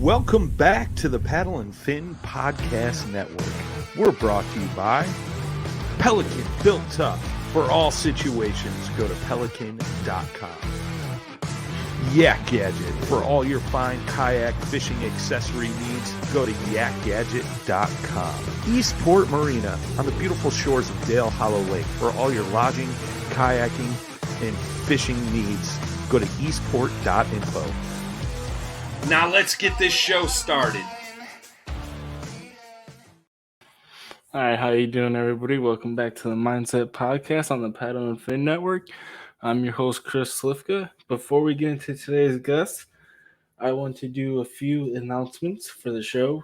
Welcome back to the Paddle and Fin Podcast Network. We're brought to you by Pelican, built tough for all situations. Go to pelican.com. Yak Gadget, for all your fine kayak fishing accessory needs. Go to yakgadget.com. Eastport Marina, on the beautiful shores of Dale Hollow Lake. For all your lodging, kayaking, and fishing needs, go to eastport.info. Now let's get this show started. All right, how you doing, everybody? Welcome back to the Mindset Podcast on the Paddle and Fin Network. I'm your host, Chris Slifka. Before we get into today's guest, I want to do a few announcements for the show.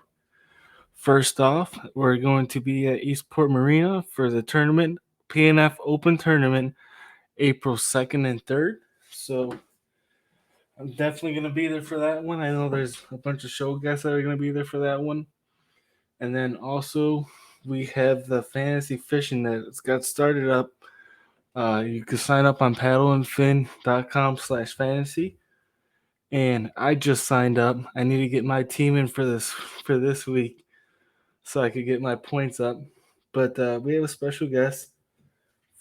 First off, we're going to be at Eastport Marina for the tournament, PNF Open Tournament, April 2nd and 3rd. So I'm definitely going to be there for that one. I know there's a bunch of show guests that are going to be there for that one. And then also we have the fantasy fishing that's got started up. You can sign up on paddleandfin.com/fantasy. And I just signed up. I need to get my team in for this week so I could get my points up. But we have a special guest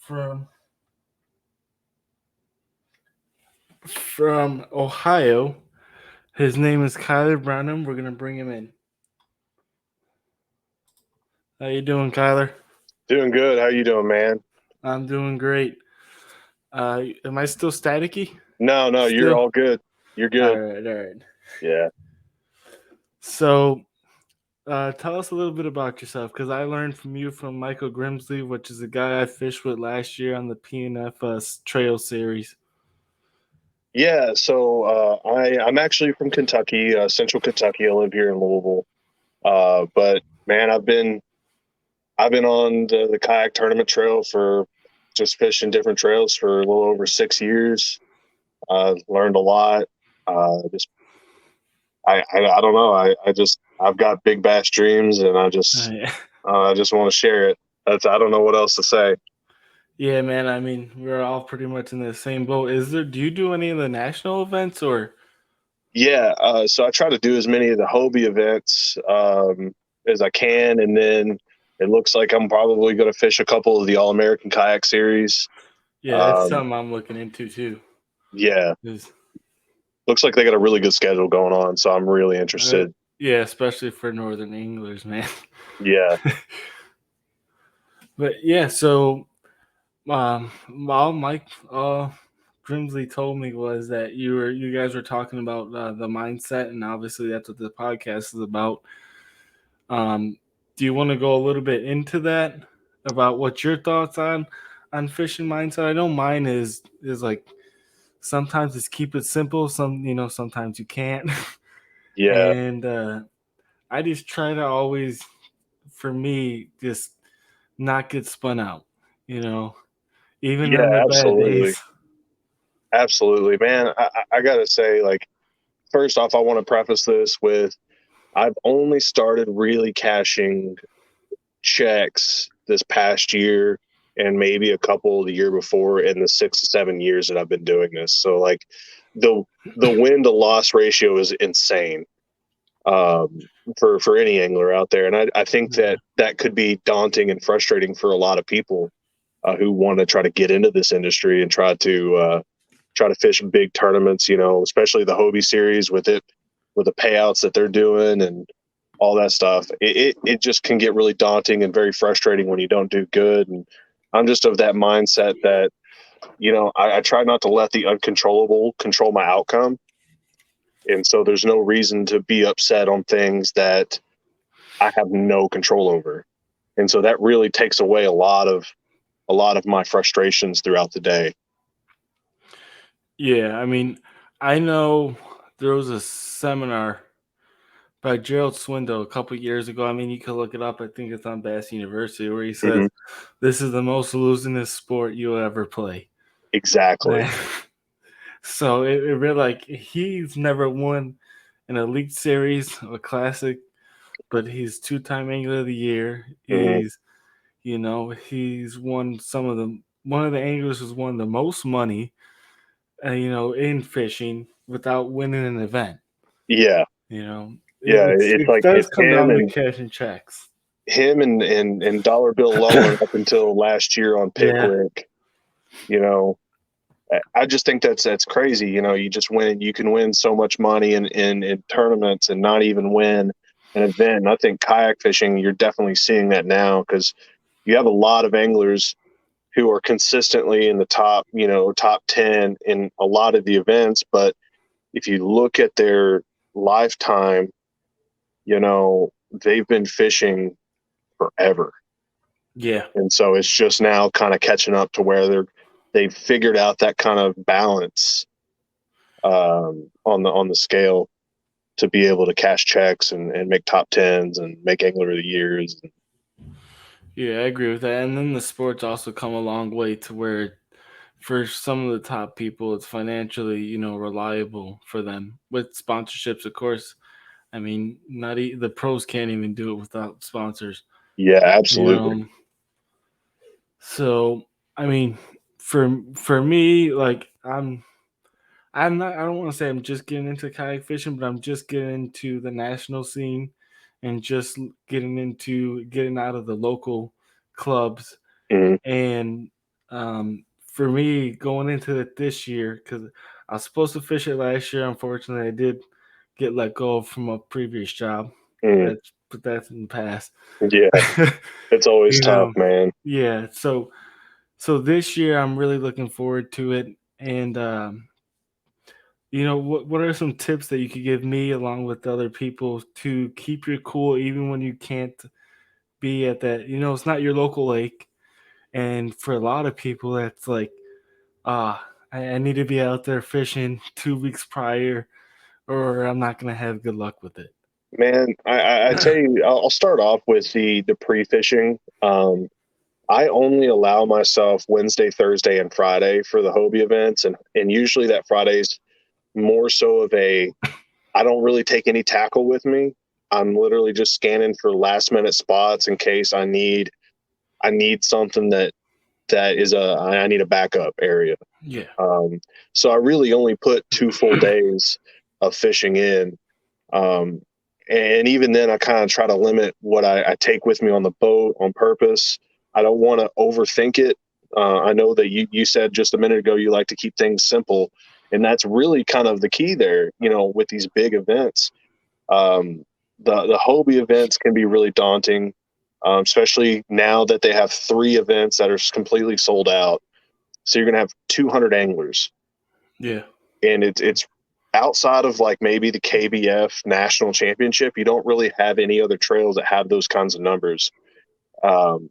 from Ohio. His name is Branaum. We're going to bring him in. How you doing, Kyler? Doing good. How you doing, man? I'm doing great. Am I still staticky? No, you're all good. You're good. All right. Yeah. So, tell us a little bit about yourself, because I learned from you from Michael Grimsley, which is a guy I fished with last year on the PNF Trail Series. Yeah. So I'm actually from Kentucky, Central Kentucky. I live here in Louisville. But man, I've been on the kayak tournament trail for just fishing different trails for a little over 6 years. Learned a lot. I don't know. I've got big bass dreams, and I just want to share it. I don't know what else to say. Yeah, man. I mean, we're all pretty much in the same boat. Do you do any of the national events or? Yeah. So I try to do as many of the Hobie events as I can, and then it looks like I'm probably going to fish a couple of the All-American Kayak Series. Yeah, that's something I'm looking into too. Yeah. Looks like they got a really good schedule going on, so I'm really interested. Yeah, especially for Northern Anglers, man. Yeah. But yeah, so all Mike Grimsley told me was that you guys were talking about the mindset, and obviously that's what the podcast is about. Do you want to go a little bit into that, about what your thoughts on fishing mindset? I know mine is like, sometimes it's keep it simple. Sometimes you can't. Yeah. And I just try to always, for me, just not get spun out, even in the bad days. Absolutely, man. I got to say, like, first off, I want to preface this with, I've only started really cashing checks this past year and maybe a couple the year before in the 6 to 7 years that I've been doing this. So like the win to loss ratio is insane for any angler out there. And I think that could be daunting and frustrating for a lot of people who want to try to get into this industry and try to fish big tournaments, especially the Hobie series with the payouts that they're doing and all that stuff. It just can get really daunting and very frustrating when you don't do good. And I'm just of that mindset that, I try not to let the uncontrollable control my outcome. And so there's no reason to be upset on things that I have no control over. And so that really takes away a lot of my frustrations throughout the day. Yeah, I mean, I know there was a seminar by Gerald Swindle a couple of years ago. I mean, you can look it up. I think it's on Bass University, where he says, This is the most losingest sport you'll ever play. Exactly. So it really, like, he's never won an elite series, a classic, but he's 2-time Angler of the Year. He's won one of the anglers who's won the most money, in fishing without winning an event. Yeah. Yeah, it's it like does it's come down to cashing checks. him and Dollar Bill Lowen up until last year on Pickwick. I just think that's crazy. You just win. You can win so much money in tournaments and not even win an event. And I think kayak fishing, you're definitely seeing that now because you have a lot of anglers who are consistently in the top 10 in a lot of the events. But if you look at their lifetime, they've been fishing forever. Yeah. And so it's just now kind of catching up to where they've figured out that kind of balance on the scale to be able to cash checks and make top tens and make angler of the years. Yeah, I agree with that. And then the sports also come a long way to where for some of the top people, it's financially, reliable for them with sponsorships, of course. I mean, the pros can't even do it without sponsors. Yeah, absolutely. So, I mean, for me, like I don't want to say I'm just getting into kayak fishing, but I'm just getting into the national scene and just getting out of the local clubs. Mm-hmm. And for me, going into it this year, because I was supposed to fish it last year, unfortunately, I did get let go from a previous job. Mm-hmm. But that's in the past. Yeah, it's always tough, man. Yeah. So this year, I'm really looking forward to it. And what are some tips that you could give me along with other people to keep your cool even when you can't be at that? It's not your local lake. And for a lot of people, that's like, I need to be out there fishing 2 weeks prior, or I'm not going to have good luck with it. Man, I tell you, I'll start off with the pre-fishing. I only allow myself Wednesday, Thursday, and Friday for the Hobie events, and usually that Friday's more so of I don't really take any tackle with me. I'm literally just scanning for last minute spots in case I need something that is I need a backup area. Yeah. So I really only put 2 full days of fishing in. And even then I kind of try to limit what I take with me on the boat on purpose. I don't want to overthink it. I know that you said just a minute ago you like to keep things simple, and that's really kind of the key there, with these big events. The Hobie events can be really daunting, especially now that they have 3 events that are completely sold out. So you're going to have 200 anglers. Yeah. And it's outside of like maybe the KBF national championship, you don't really have any other trails that have those kinds of numbers,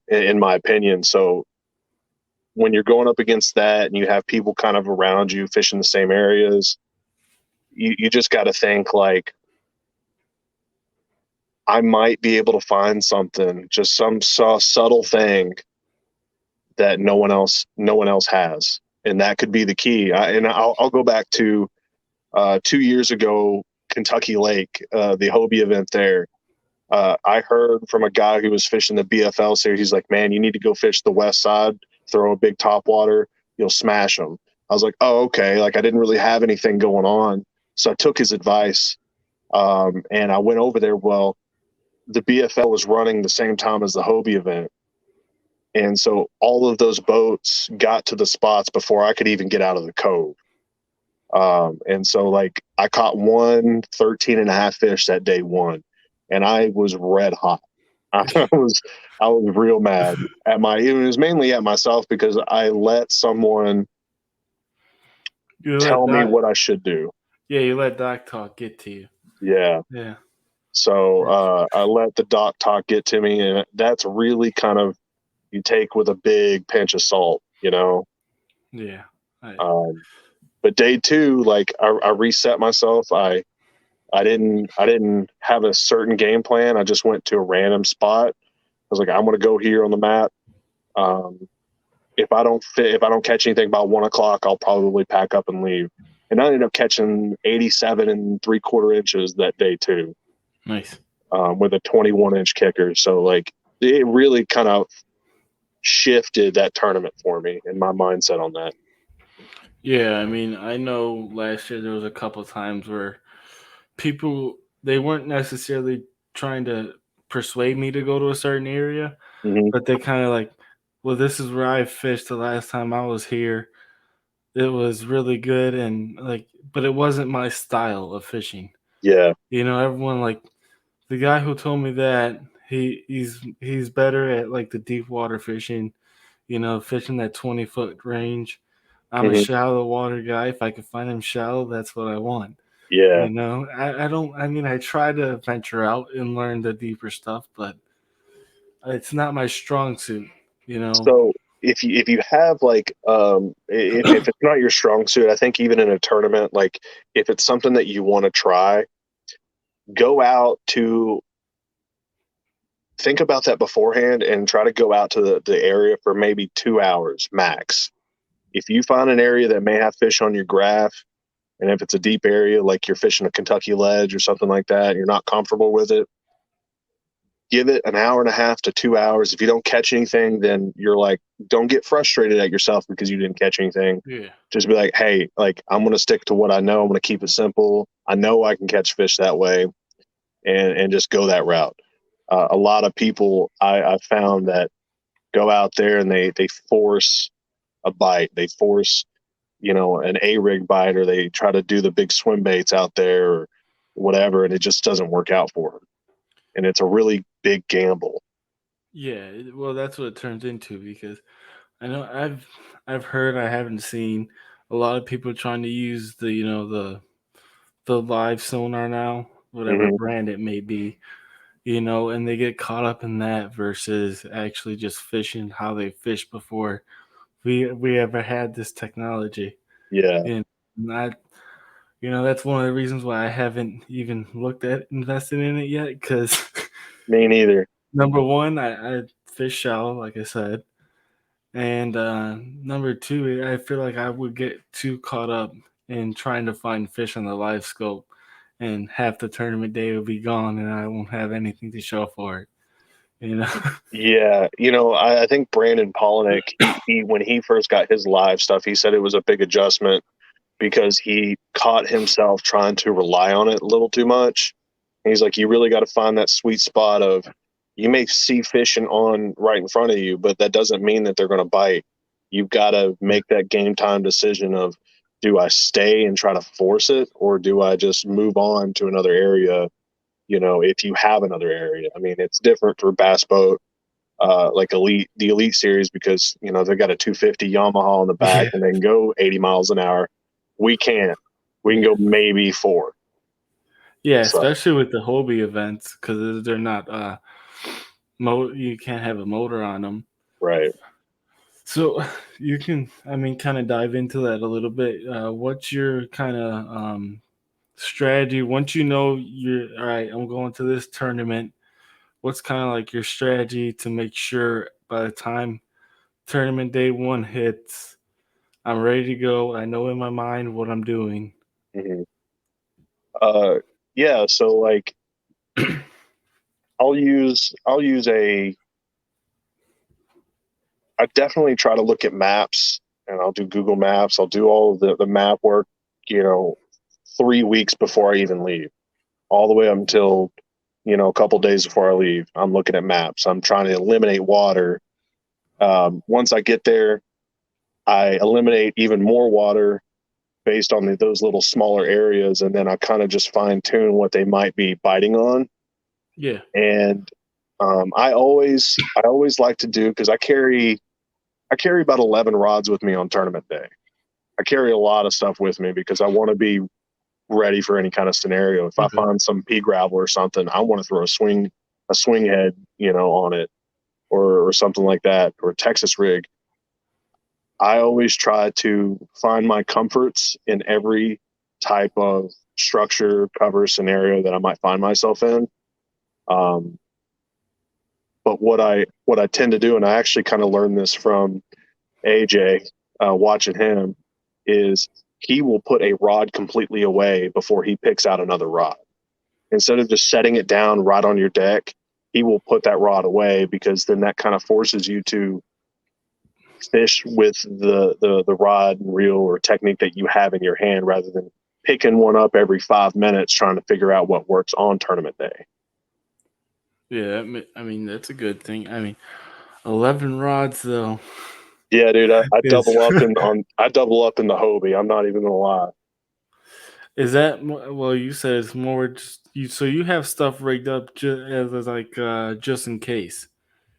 in my opinion. So when you're going up against that and you have people kind of around you fishing the same areas, you just got to think like, I might be able to find something, just some subtle thing that no one else has. And that could be the key. I'll go back to 2 years ago, Kentucky Lake, the Hobie event there. I heard from a guy who was fishing the BFL series. He's like, man, you need to go fish the west side, throw a big topwater, you'll smash them. I was like, oh, okay. Like I didn't really have anything going on. So I took his advice, and I went over there. Well, the BFL was running the same time as the Hobie event. And so all of those boats got to the spots before I could even get out of the cove. And so like I caught 13.5 fish that day one, and I was red hot. I was real mad it was mainly at myself because I let someone tell me what I should do. Yeah, you let Doc talk get to you. Yeah. Yeah. So I let the doc talk get to me, and that's really kind of you take with a big pinch of salt, Yeah. But day 2, like I reset myself. I didn't have a certain game plan. I just went to a random spot. I was like, I'm going to go here on the map. If I don't catch anything by 1 o'clock, I'll probably pack up and leave. And I ended up catching 87 3/4 inches that day too. Nice. With a 21-inch kicker. So like it really kind of shifted that tournament for me and my mindset on that. Yeah, I mean, I know last year there was a couple times where people they weren't necessarily trying to persuade me to go to a certain area, Hmm. but they kind of like, well, this is where I fished the last time I was here. It was really good, and like, but it wasn't my style of fishing. Yeah. Everyone like the guy who told me that he's better at like the deep water fishing, fishing that 20-foot range. I'm a Hmm. shallow water guy. If I could find him shallow, that's what I want. Yeah. I don't, I mean, I try to venture out and learn the deeper stuff, but it's not my strong suit, you know? So if you have like if it's not your strong suit, I think even in a tournament, like if it's something that you want to try, go out to think about that beforehand and try to go out to the area for maybe 2 hours max. If you find an area that may have fish on your graph, and if it's a deep area like you're fishing a Kentucky ledge or something like that, and you're not comfortable with it, give it an hour and a half to 2 hours. If you don't catch anything, then you're like, don't get frustrated at yourself because you didn't catch anything. Yeah. Just be like, hey, like I'm going to stick to what I know. I'm going to keep it simple. I know I can catch fish that way, and just go that route. A lot of people I found that go out there and they force a bite. They force, an A-rig bite, or they try to do the big swim baits out there or whatever, and it just doesn't work out for them. And it's a really big gamble. Yeah. Well, that's what it turns into because I know I've heard, I haven't seen a lot of people trying to use the live sonar now, whatever Hmm. brand it may be, and they get caught up in that versus actually just fishing how they fished before we ever had this technology. Yeah, And that, that's one of the reasons why I haven't even looked at investing in it yet. Because me neither. number one, I fish shallow, like I said, and number two, I feel like I would get too caught up in trying to find fish on the live scope, and half the tournament day will be gone, and I won't have anything to show for it. You know. Yeah, I think Brandon Polnick, he when he first got his live stuff, he said it was a big adjustment because he caught himself trying to rely on it a little too much. And he's like, you really got to find that sweet spot of you may see fishing on right in front of you, but that doesn't mean that they're going to bite. You've got to make that game time decision of do I stay and try to force it, or do I just move on to another area? If you have another area, I mean, it's different for bass boat, like the elite series, because they've got a 250 Yamaha on the back Yeah. and they can go 80 miles an hour. We can't. We can Yeah. go maybe 4. Yeah, So especially with the Hobie events because they're not you can't have a motor on them. right. So you can, I mean, kind of dive into that a little bit. What's your kind of strategy once you know you're all right? I'm going to this tournament. What's kind of like your strategy to make sure by the time tournament day one hits, I'm ready to go. I know in my mind what I'm doing. Hmm. Yeah. So like, I'll use I definitely try to look at maps, and I'll do Google Maps. I'll do all of the map work, you know, 3 weeks before I even leave, all the way up until, a couple days before I leave. I'm looking at maps. I'm trying to eliminate water. Once I get there, I eliminate even more water based on those little smaller areas, and then I kind of just fine tune what they might be biting on. Yeah. And I always like to do, because I carry about 11 rods with me on tournament day. I carry a lot of stuff with me because I want to be ready for any kind of scenario. If I Okay. find some pea gravel or something, I want to throw a swing head, on it, or something like that, or a Texas rig. I always try to find my comforts in every type of structure, cover, scenario that I might find myself in. Um, but what I tend to do, and I actually kind of learned this from AJ, watching him, is he will put a rod completely away before he picks out another rod. Instead of just setting it down right on your deck, he will put that rod away, because then that kind of forces you to fish with the rod and reel or technique that you have in your hand, rather than picking one up every 5 minutes, trying to figure out what works on tournament day. Yeah, I mean that's a good thing. I mean, 11 rods though. Yeah, dude, I Is double up in the Hobie. I'm not even gonna lie. is that well? You said it's more just you. So you have stuff rigged up as like just in case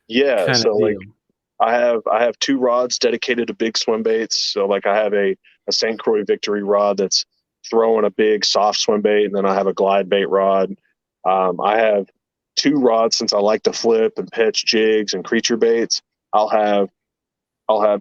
Yeah, kind of so like deal. I have 2 rods dedicated to big swim baits. So like I have a St. Croix Victory rod that's throwing a big soft swim bait, and then I have a glide bait rod. I have 2 rods since I like to flip and pitch jigs and creature baits. I'll have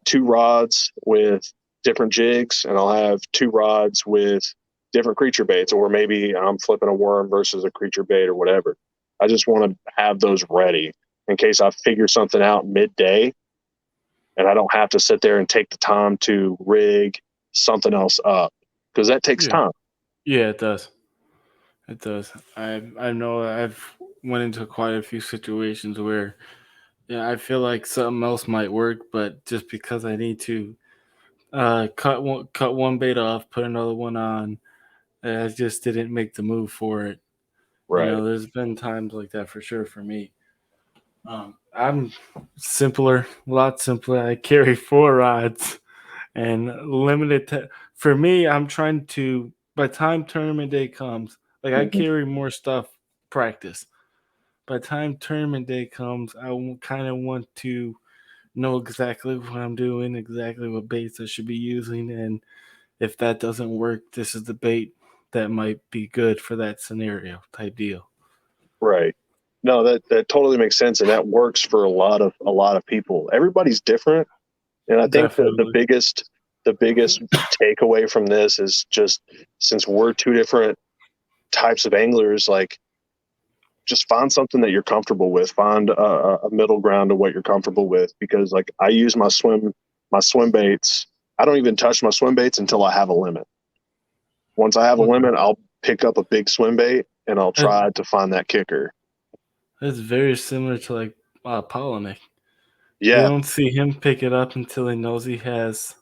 2 rods with different jigs, and I'll have 2 rods with different creature baits, or maybe I'm flipping a worm versus a creature bait or whatever. I just want to have those ready in case I figure something out midday and I don't have to sit there and take the time to rig something else up, because that takes Yeah, time. yeah, it does. It does. I know I've went into quite a few situations where yeah, I feel like something else might work, but just because I need to cut one bait off, put another one on, I just didn't make the move for it. Right. There's been times like that for sure for me. I'm simpler, a lot simpler. I carry 4 rods and limited. For me, I'm trying to. By the time tournament day comes, like I Mhm. carry more stuff practice. By the time tournament day comes, I kind of want to know exactly what I'm doing, exactly what baits I should be using, and if that doesn't work, this is the bait that might be good for that scenario type deal. Right. No, that totally makes sense, and that works for a lot of people. Everybody's different, and I think Definitely. the biggest takeaway from this is just, since we're 2 different types of anglers, like, just find something that you're comfortable with. Find a middle ground to what you're comfortable with, because like I use my swim baits. I don't even touch my swim baits until I have a limit. Once I have a Okay. limit, I'll pick up a big swim bait and I'll That, try to find that kicker. that's very similar to like Polinick. You Yeah, don't see him pick it up until he knows he has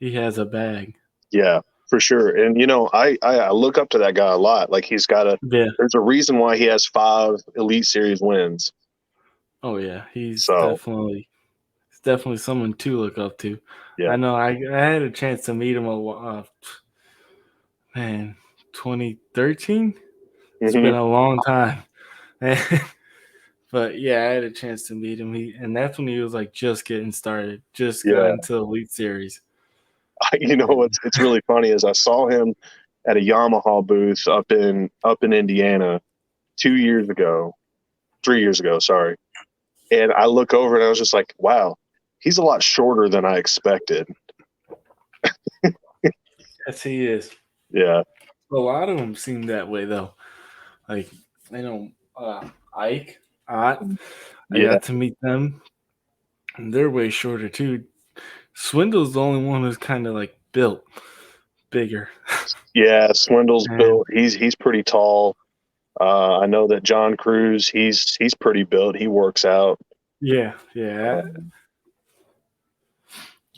a bag. yeah, for sure. And I look up to that guy a lot. Like, Yeah. there's a reason why he has 5 Elite Series wins. Oh yeah. He's So definitely someone to look up to. yeah. I know. I had a chance to meet him man, 2013. It's Hmm. been a long time. But yeah, I had a chance to meet him. And that's when he was like just getting started, just got Yeah. into the Elite Series. And What's really funny is I saw him at a Yamaha booth up in Indiana 2 years ago, 3 years ago, sorry. And I look over and I was just like, wow, he's a lot shorter than I expected. yes, he is. Yeah. A lot of them seem that way though. Like I know Ike, Ott, I Yeah. got to meet them. And they're way shorter too. Swindle's the only one who's kind of like built bigger. Yeah. Swindle's And built. He's pretty tall. I know that John Cruz, he's pretty built. He works out. yeah, yeah. Um,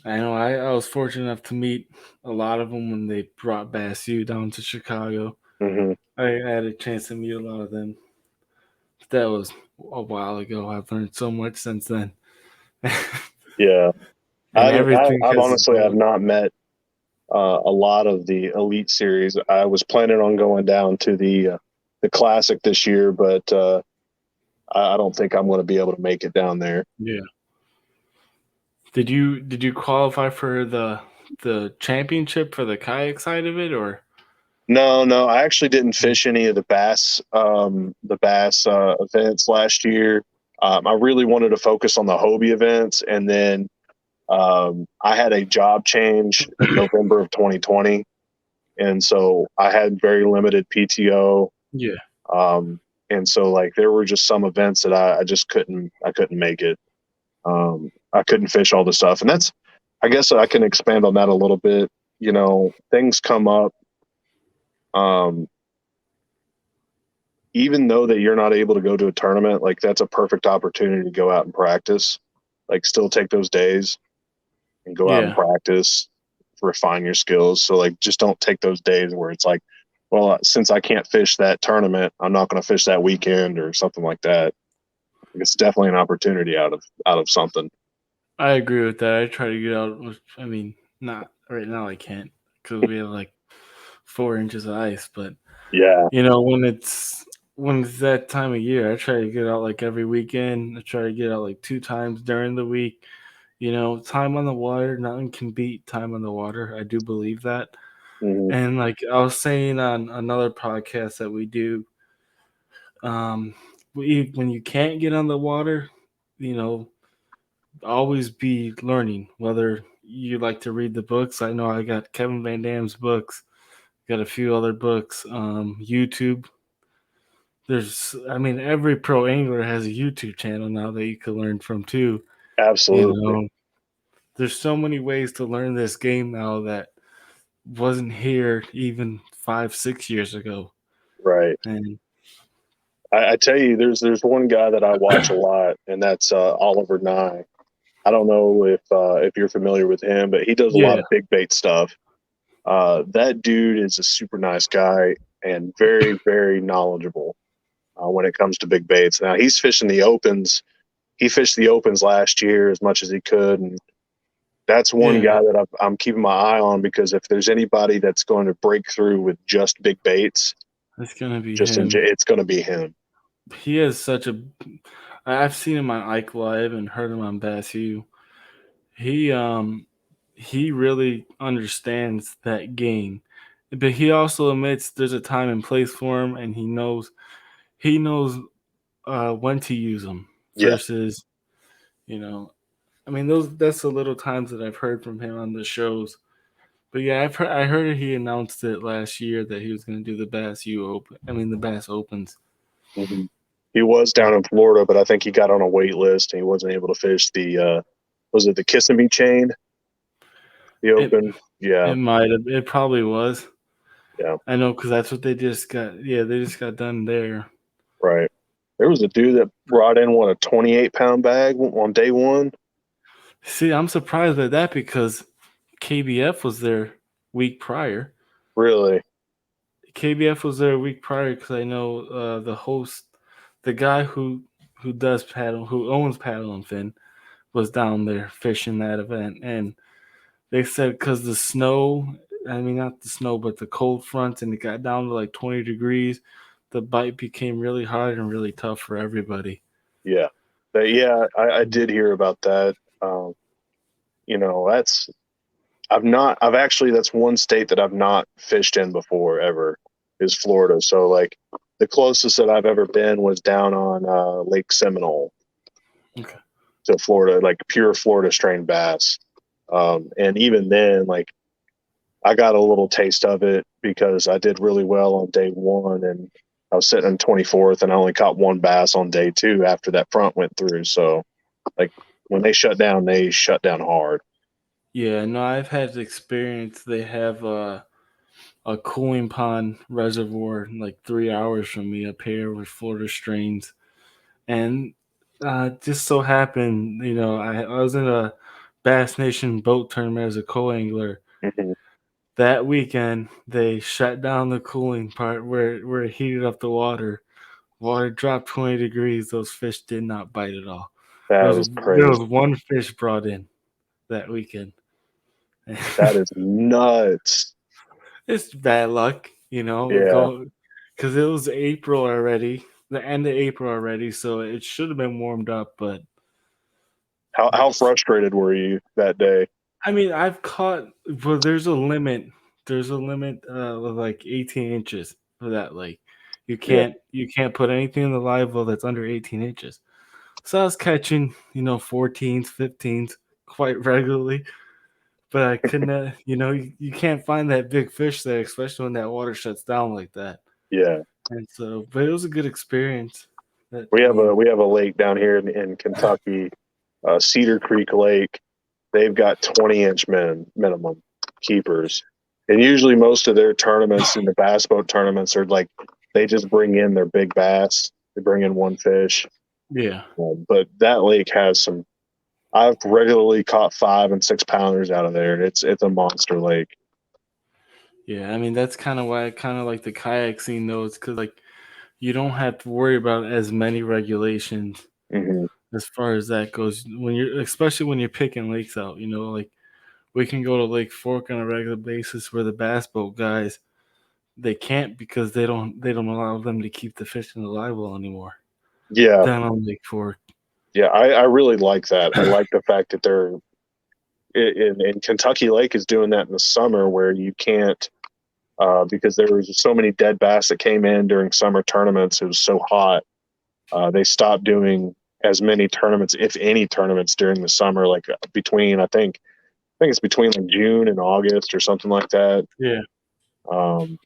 I know. I was fortunate enough to meet a lot of them when they brought Bass U down to Chicago. mhm. I had a chance to meet a lot of them. That was a while ago. I've learned so much since then. Yeah. And everything I've has honestly I've evolved. not met a lot of the Elite Series. I was planning on going down to the Classic this year, but I don't think I'm going to be able to make it down there. Yeah. Did you qualify for the championship for the kayak side of it or? No, no, I actually didn't fish any of the bass events last year. I really wanted to focus on the Hobie events, and then I had a job change in November of 2020, and so I had very limited PTO. Yeah. Um, and so like there were just some events that I just couldn't make it. I couldn't fish all the stuff, and I guess I can expand on that a little bit. Things come up. Um, Even though that you're not able to go to a tournament, like that's a perfect opportunity to go out and practice. Like, still take those days and go out and Yeah. practice, refine your skills. So like, just don't take those days where it's like, well, since I can't fish that tournament, I'm not going to fish that weekend or something like that. It's definitely an opportunity out of something. I agree with that. I try to get out. I mean, not right now. I can't because we have like 4 inches of ice. But Yeah. when it's that time of year, I try to get out like every weekend. I try to get out like 2 times during the week. Time on the water, nothing can beat time on the water. I do believe that. Mm-hmm. And like I was saying on another podcast that we do, when you can't get on the water, always be learning. Whether you like to read the books, I know I got Kevin Van Dam's books, got a few other books. YouTube. Every pro angler has a YouTube channel now that you can learn from too. Absolutely. There's so many ways to learn this game now that wasn't here even 5-6 years ago. Right. And I tell you, there's one guy that I watch a lot, and that's Oliver Nye. I don't know if you're familiar with him, but he does a lot yeah, of big bait stuff. That dude is a super nice guy and very, very knowledgeable when it comes to big baits. Now he's fishing the opens. He fished the opens last year as much as he could, and that's one yeah, guy that I'm keeping my eye on, because if there's anybody that's going to break through with just big baits, it's gonna be him. it's going to be him. He has such a. I've seen him on Ike Live and heard him on Bass U. He really understands that game, but he also admits there's a time and place for him, and he knows when to use them Yeah. versus, that's the little times that I've heard from him on the shows. But yeah, I heard he announced it last year that he was going to do the Bass U Open. The Bass Opens. Mm-hmm. He was down in Florida, but I think he got on a wait list and he wasn't able to fish the was it the Kissimmee chain? The Open? It might have. It probably was. Yeah. I know, because that's what they just got. Yeah, they just got done there. Right. There was a dude that brought in a 28-pound bag on day one. See, I'm surprised at that because KBF was there week prior. Really? KBF was there a week prior because I know the host, the guy who does paddle, who owns Paddle and Fin, was down there fishing that event, and they said because the snow, not the snow, but the cold front, and it got down to like 20 degrees, the bite became really hard and really tough for everybody. Yeah. But yeah, I did hear about that. That's one state that I've not fished in before ever, is Florida. So like the closest that I've ever been was down on Lake Seminole. Okay. To Florida, like pure Florida strain bass. And even then, like I got a little taste of it because I did really well on day one, and I was sitting in 24th, and I only caught one bass on day two after that front went through. So like when they shut down hard. Yeah, no, I've had the experience. They have a cooling pond reservoir like 3 hours from me up here with Florida strains. And just so happened, I was in a Bass Nation boat tournament as a co-angler. Mm-hmm. That weekend, they shut down the cooling part where it heated up the water. Water dropped 20 degrees. Those fish did not bite at all. That is There was crazy. one fish brought in that weekend. That is nuts. It's bad luck, Yeah. because it was April already, the end of April already, so it should have been warmed up. But How frustrated were you that day? I've caught. Well, there's a limit. There's a limit of like 18 inches for that lake. You Yeah. can't put anything in the live well that's under 18 inches. So I was catching, 14s, 15s quite regularly. But I couldn't, you can't find that big fish there, especially when that water shuts down like that. Yeah. And so, but it was a good experience. We have a lake down here in Kentucky, Cedar Creek Lake. They've got 20-inch minimum keepers, and usually most of their tournaments in the bass boat tournaments are like they just bring in their big bass. They bring in one fish. Yeah. But that lake has some I've regularly caught 5 and 6 pounders out of there. It's a monster lake. Yeah, I mean that's kind of why I kind of like the kayak scene though. It's because like you don't have to worry about as many regulations Mm-hmm. as far as that goes. When you're especially when you're picking lakes out, like we can go to Lake Fork on a regular basis where the bass boat guys they can't because they don't allow them to keep the fish in the live well anymore Yeah, down on Lake Fork. yeah, I really like that. I like the fact that they're in Kentucky Lake is doing that in the summer where you can't because there was so many dead bass that came in during summer tournaments. It was so hot. They stopped doing as many tournaments, if any tournaments, during the summer. Like between I think it's between like June and August or something like that. Yeah. Um,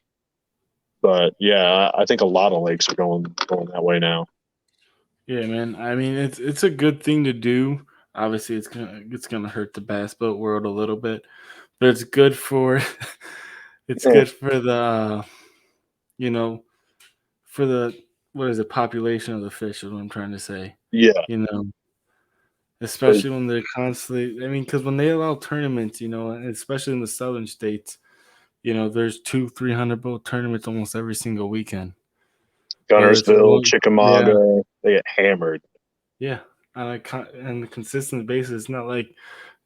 but yeah, I think a lot of lakes are going that way now. Yeah, man. I mean, it's a good thing to do. Obviously, it's gonna hurt the bass boat world a little bit, but it's good for it's Yeah, good for the you know for the what is it population of the fish is what I'm trying to say. yeah, You know, especially when they're constantly. I mean, because when they allow tournaments, and especially in the southern states, there's 200-300 boat tournaments almost every single weekend. Whether it's Gunnersville, one, yeah. Chickamauga, they get hammered. Yeah, on a consistent basis. It's not like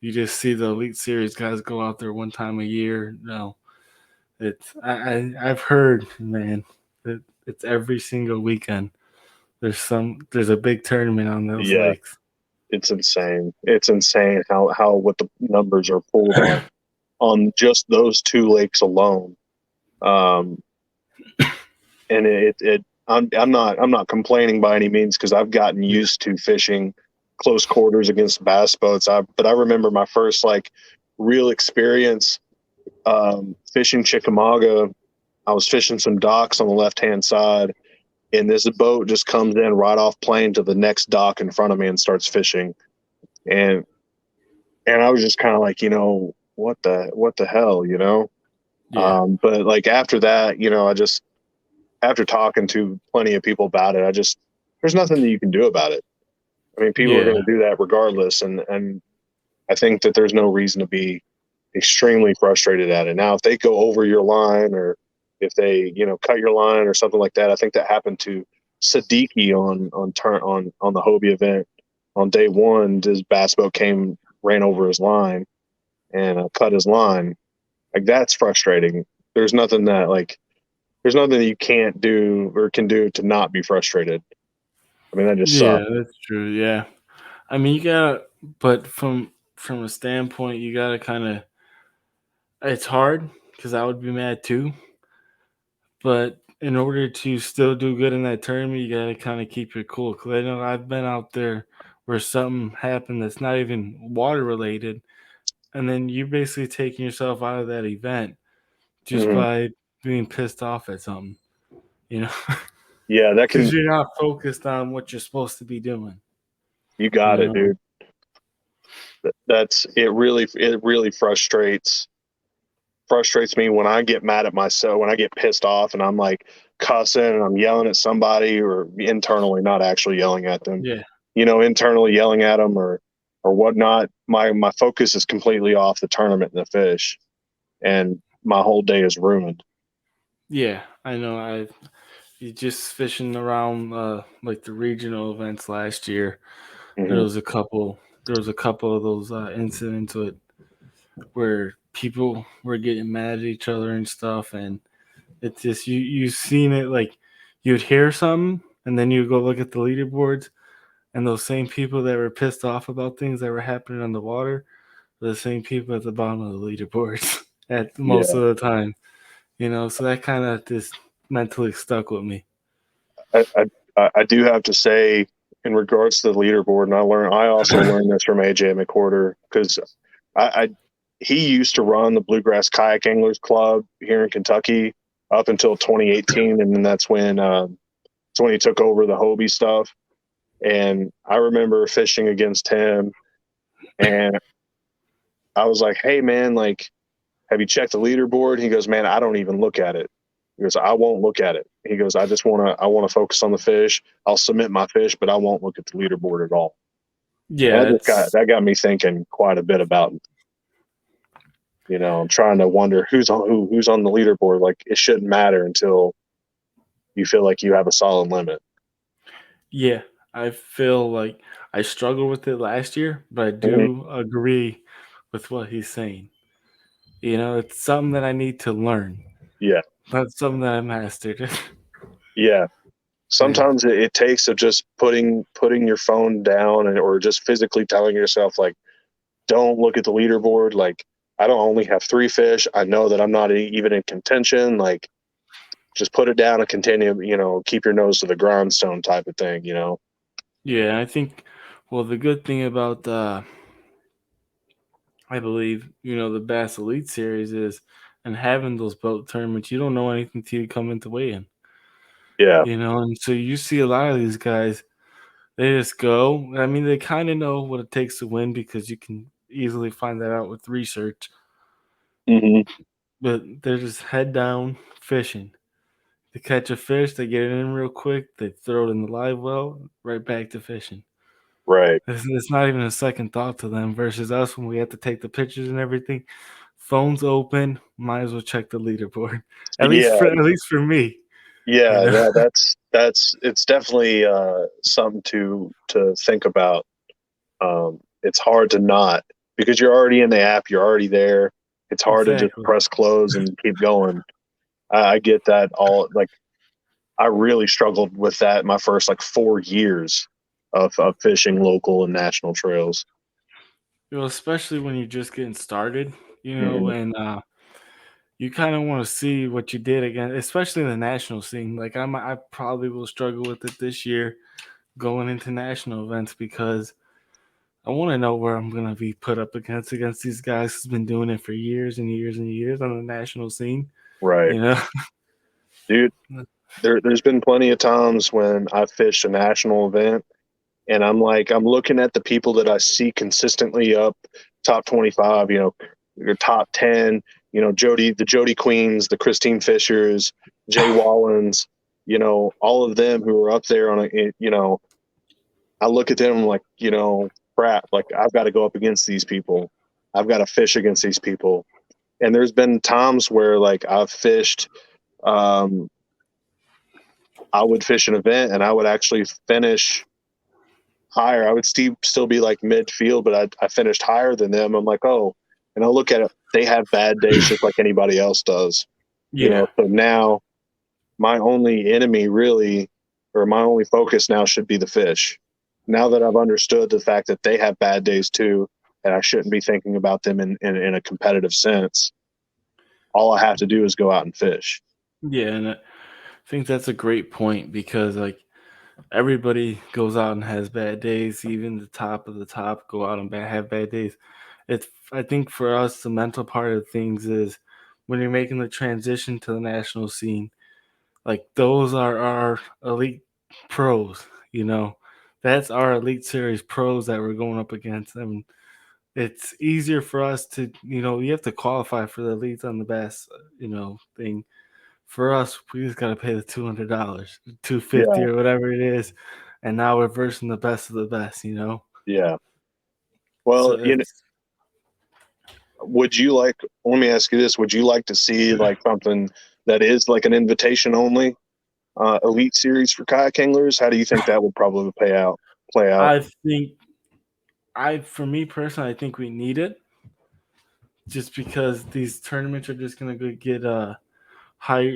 you just see the Elite Series guys go out there one time a year. No, I've heard, man, that it's every single weekend. There's a big tournament on those Yeah, lakes. it's insane. It's insane how what the numbers are pulled on just those two lakes alone. Um, and I'm not complaining by any means because I've gotten Yeah, used to fishing close quarters against bass boats. But I remember my first like real experience fishing Chickamauga. I was fishing some docks on the left hand side, and this boat just comes in right off plane to the next dock in front of me and starts fishing. And I was just kind of like, what the hell. yeah, But like after that, I just after talking to plenty of people about it, there's nothing that you can do about it. I mean, people are yeah, going to do that regardless, and I think that there's no reason to be extremely frustrated at it. Now, if they go over your line or if they, cut your line or something like that, I think that happened to Siddiqui on the Hobie event on day one. His bass boat ran over his line and cut his line. Like that's frustrating. There's nothing that you can't do or can do to not be frustrated. I mean, that just yeah. sucks. That's true. Yeah, I mean, you gotta, but from a standpoint, you gotta kind of. It's hard because I would be mad too. But in order to still do good in that tournament, you gotta kind of keep your cool. Cause I know I've been out there where something happened that's not even water related, and then you're basically taking yourself out of that event just Mhm. by being pissed off at something, you know, Yeah, because you're not focused on what you're supposed to be doing, you you got it, know. dude. It really frustrates me when I get mad at myself, when I get pissed off and I'm like cussing and I'm yelling at somebody or internally, not actually yelling at them, Yeah, internally yelling at them or whatnot. My focus is completely off the tournament and the fish, and my whole day is ruined. yeah, I know. You just fishing around like the regional events last year. There Hmm. was a couple. There was a couple of those incidents where people were getting mad at each other and stuff, and it's just you seen it like you'd hear something and then you go look at the leaderboards and those same people that were pissed off about things that were happening on the water are the same people at the bottom of the leaderboards at most Yeah, of the time, so that kind of just mentally stuck with me. I, I do have to say in regards to the leaderboard, and I also learned this from AJ McWhorter because I he used to run the Bluegrass Kayak Anglers Club here in Kentucky up until 2018, and then that's when he took over the Hobie stuff. And I remember fishing against him, and I was like, "Hey, man, like, have you checked the leaderboard?" He goes, "Man, I don't even look at it." He goes, "I won't look at it." He goes, I want to focus on the fish. I'll submit my fish, but I won't look at the leaderboard at all." Yeah, That got me thinking quite a bit about, I'm trying to wonder who's on the leaderboard. Like, it shouldn't matter until you feel like you have a solid limit. yeah. I feel like I struggled with it last year, but I Mhm. do agree with what he's saying. It's something that I need to learn, Yeah. not something that I mastered. Yeah. Yeah. Sometimes it takes of just putting your phone down or just physically telling yourself, like, don't look at the leaderboard. Like, I don't only have 3 fish. I know that I'm not even in contention. Like, just put it down and continue, keep your nose to the grindstone type of thing, Yeah, I think, well, the good thing about, I believe, the Bass Elite Series is, and having those boat tournaments, you don't know anything till you come into weigh-in, Yeah. and so you see a lot of these guys, they just go. I mean, they kind of know what it takes to win because you can easily find that out with research, Hmm. but they're just head down fishing. They catch a fish, they get it in real quick, they throw it in the live well, right back to fishing. Right. It's not even a second thought to them versus us when we have to take the pictures and everything. Phones open, might as well check the leaderboard. Yeah. At least for me, you Yeah. know. Yeah. It's definitely something to think about. It's hard to not, because you're already in the app, you're already there. It's hard to just Exactly. press close and keep going. I get that. All, like, I really struggled with that my first, like, 4 years of fishing local and national trails. Especially when you're just getting started, Hmm. and you kind of want to see what you did again, especially in the national scene. Like I probably will struggle with it this year going into national events because I want to know where I'm going to be put up against these guys who's been doing it for years and years and years on the national scene. Right. You know, Dude, there's been plenty of times when I fished a national event, and I'm looking at the people that I see consistently up top 25, your top 10, the Jody Queens, the Christine Fishers, Jay Wallens, all of them who are up there I look at them and I'm like, crap, like, I've got to go up against these people. I've got to fish against these people. And there's been times where, like, I've fished, um, I would fish an event and I would actually finish higher. I would still be like midfield, but I finished higher than them. I'm like, oh, and I look at it, they have bad days just like anybody else does. yeah, So now my only enemy really, or my only focus now, should be the fish. Now that I've understood the fact that they have bad days too, and I shouldn't be thinking about them in a competitive sense, all I have to do is go out and fish. yeah, and I think that's a great point because like everybody goes out and has bad days. Even the top of the top go out and have bad days. It's I think for us the mental part of things is when you're making the transition to the national scene, like those are our elite pros, That's our elite series pros that we're going up against. And it's easier for us to, you have to qualify for the elites on the best, thing. For us, we just gotta pay the $200, 250 Yeah, or whatever it is, and now we're versing the best of the best. yeah. So Well, it's would you like? Let me ask you this: would you like to see, like, something that is like an invitation only elite series for kayak anglers? How do you think that would probably Play out? I think for me personally, I think we need it just because these tournaments are just gonna go get higher,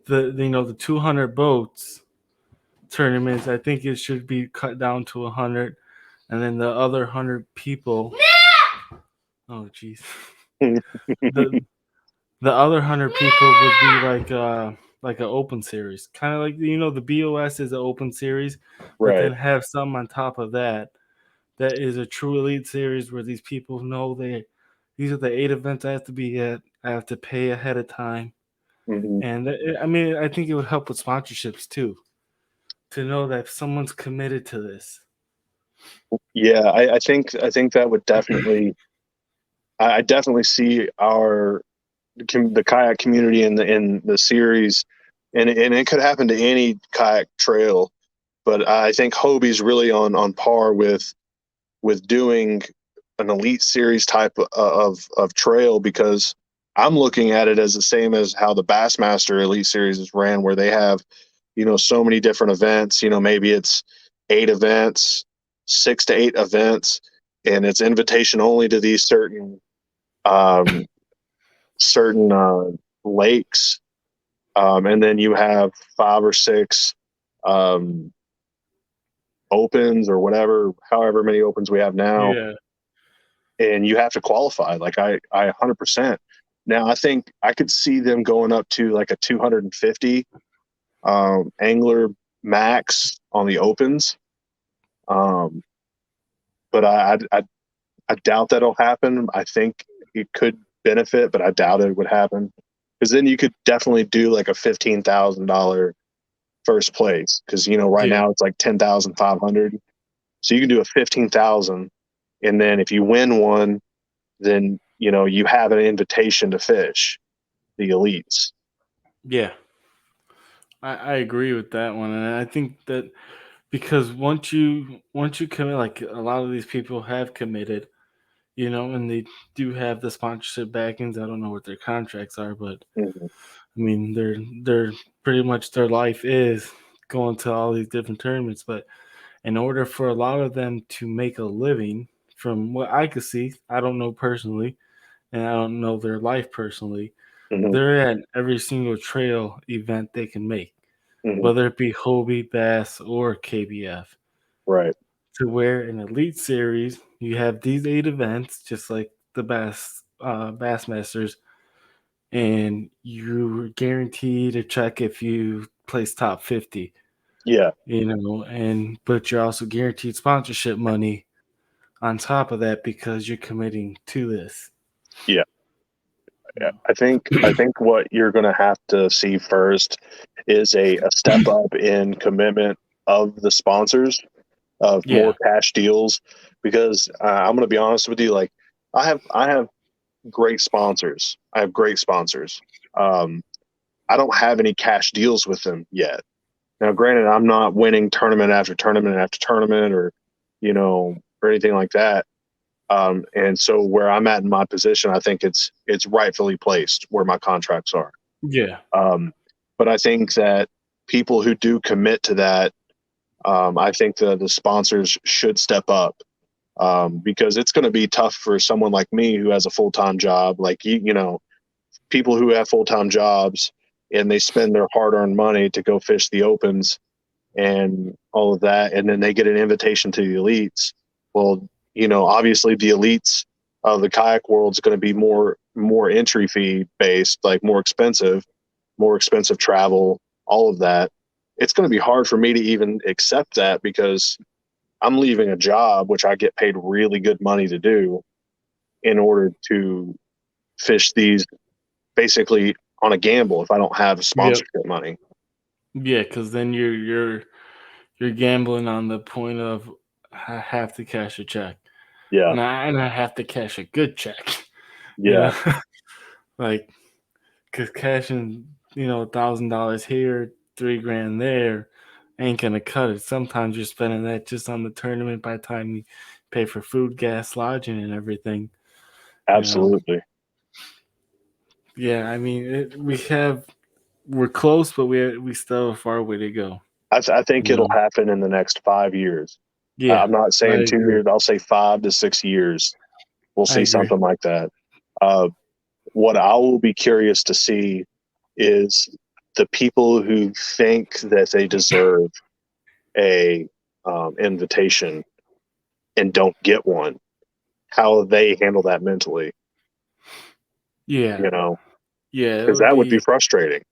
the 200 boats tournaments. I think it should be cut down to 100, and then the other 100 people. Oh, jeez. The the other 100 people would be like an open series, kind of like the BOS is an open series, but then Right. have some on top of that that is a true elite series where these people know these are the 8 events I have to be at. I have to pay ahead of time, Hmm. and I mean I think it would help with sponsorships too to know that someone's committed to this. Yeah, I think that would definitely. I definitely see the kayak community in the series, and it could happen to any kayak trail. But I think Hobie's really on par with doing an elite series type of trail, because I'm looking at it as the same as how the Bassmaster Elite Series is ran, where they have, so many different events. Maybe it's 8 events, 6 to 8 events, and it's invitation only to these um, certain lakes, and then you have 5 or 6 um, opens or whatever, however many opens we have now, Yeah. and you have to qualify. Like I 100%. Now I think I could see them going up to like a 250 angler max on the opens, but I doubt that'll happen. I think it could benefit, but I doubt it would happen, because then you could definitely do like a $15,000 first place, because right Yeah. now it's like 10,500. So you can do a 15,000, and then if you win one, then you have an invitation to fish the elites. Yeah. I agree with that one, and I think that because once you commit, like a lot of these people have committed, and they do have the sponsorship backings. I don't know what their contracts are, but Mhm. I mean, they're pretty much their life is going to all these different tournaments. But in order for a lot of them to make a living, from what I could see, I don't know personally, and I don't know their life personally. Mhm. They're at every single trail event they can make, Mhm. whether it be Hobie, Bass, or KBF. Right. To where in Elite Series, you have these 8 events, just like the Bassmasters, and you're guaranteed a check if you place top 50, Yeah. but you're also guaranteed sponsorship money on top of that because you're committing to this. Yeah. Yeah. I think what you're going to have to see first is a step up in commitment of the sponsors, of more Yeah. cash deals, because I'm going to be honest with you, like I have great sponsors. I have great sponsors. Um, I don't have any cash deals with them yet. Now, granted, I'm not winning tournament after tournament after tournament, or anything like that. And so where I'm at in my position, I think it's rightfully placed where my contracts are. Yeah. Um, but I think that people who do commit to that, I think the sponsors should step up, because it's going to be tough for someone like me who has a full-time job. Like people who have full-time jobs and they spend their hard-earned money to go fish the opens and all of that, and then they get an invitation to the elites. Well, obviously the elites of the kayak world is going to be more entry fee based, like more expensive travel, all of that. It's going to be hard for me to even accept that, because I'm leaving a job which I get paid really good money to do in order to fish these, basically on a gamble, if I don't have Yep. sponsorship money. Yeah, because then you're gambling on the point of I have to cash a check, Yeah. and I have to cash a good check, you Yeah. know, like because cashing $1,000 here, 3 grand there, ain't gonna cut it. Sometimes you're spending that just on the tournament by the time you pay for food, gas, lodging, and everything. You know, Absolutely. yeah. I mean, we're close, but we still have a far way to go. I think You it'll know, happen in the next 5 years. yeah, I'm not I saying agree. 2 years. I'll say 5 to 6 years. We'll I see agree. something like that. Uh, what I will be curious to see is the people who think that they deserve a invitation and don't get one, how they handle that mentally, Yeah, yeah. It because would that would be be. frustrating.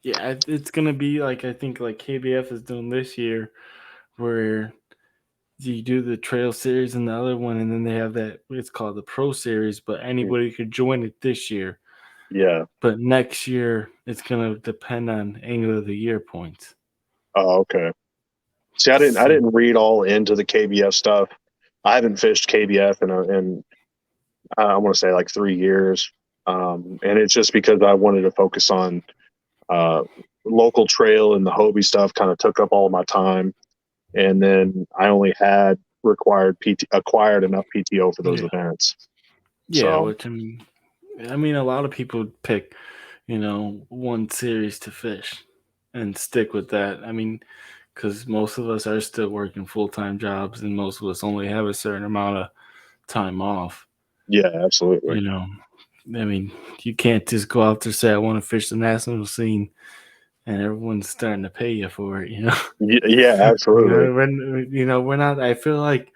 Yeah, it's gonna be like I think like KBF is doing this year, where you do the trail series and the other one, and then they have that it's called the pro series, but anybody could join it this year. Yeah. But next year it's gonna depend on Angler of the Year points. Oh, okay. See, I So didn't read all into the KBF stuff. I haven't fished KBF in I want to say like 3 years. And it's just because I wanted to focus on local trail and the Hobie stuff kind of took up all of my time, and then I only had acquired enough PTO for those Yeah. events. Yeah, So which I mean, a lot of people pick, one series to fish and stick with that. I mean, because most of us are still working full-time jobs, and most of us only have a certain amount of time off. yeah, absolutely. You know, I mean, you can't just go out there and say I want to fish the national scene, and everyone's starting to pay you for it. Yeah, absolutely. We're not. I feel like